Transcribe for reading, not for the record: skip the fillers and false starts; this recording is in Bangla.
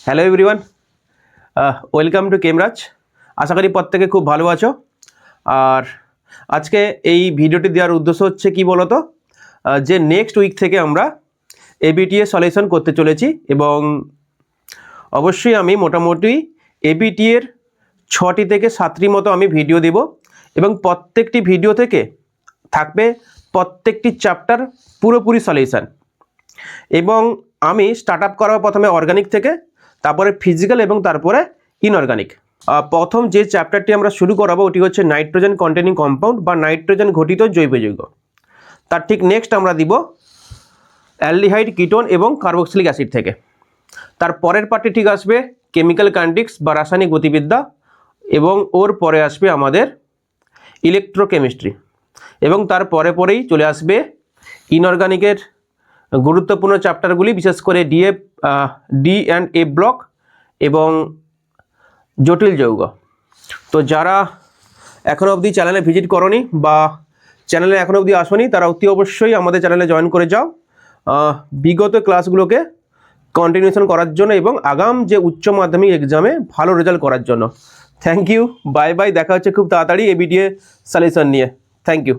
Hello everyone, welcome to Kemraj. আশা করি প্রত্যেকে খুব ভালো আছো। আর আজকে এই ভিডিওটি দেওয়ার উদ্দেশ্য হচ্ছে কি বলতো, যে নেক্সট উইক থেকে আমরা এবিটিএ সলিউশন করতে চলেছি এবং অবশ্যই আমি মোটামুটি এবিটিএর 6টি থেকে 7টি মতো আমি ভিডিও দেব এবং প্রত্যেকটি ভিডিও থেকে থাকবে প্রত্যেকটি চ্যাপ্টার পুরোপুরি সলিউশন। এবং আমি স্টার্ট আপ করাবো প্রথমে অর্গানিক থেকে, তারপরে ফিজিক্যাল এবং তারপরে ইনঅর্গানিক। প্রথম যে চ্যাপ্টারটি আমরা শুরু করাবো ওটি হচ্ছে নাইট্রোজেন কন্টেনিং কম্পাউন্ড বা নাইট্রোজেন ঘটিত জৈব যৌগ। তার ঠিক নেক্সট আমরা দিব অ্যালডিহাইড, কিটোন এবং কার্বক্সিলিক অ্যাসিড থেকে। তার পরের পার্টটি ঠিক আসবে কেমিক্যাল কাইনেটিক্স বা রাসায়নিক গতিবিদ্যা, এবং ওর পরে আসবে আমাদের ইলেকট্রোকেমিস্ট্রি, এবং তার পরেই চলে আসবে ইনঅর্গানিকের গুরুত্বপূর্ণ চ্যাপ্টারগুলি, বিশেষ করে ডি অ্যান্ড এ ব্লক এবং জটিল যৌগ। তো যারা এখনও অবধি চ্যানেলে ভিজিট করনি বা চ্যানেলে এখনও অবধি আসনি তারা অতি অবশ্যই আমাদের চ্যানেলে জয়েন করে যাও বিগত ক্লাসগুলোকে কন্টিনিউশন করার জন্য এবং আগাম যে উচ্চ মাধ্যমিক এক্সামে ভালো রেজাল্ট করার জন্য। থ্যাংক ইউ, বাই বাই, দেখা হচ্ছে খুব তাড়াতাড়ি এবিটিএ সলিউশন নিয়ে। Thank you.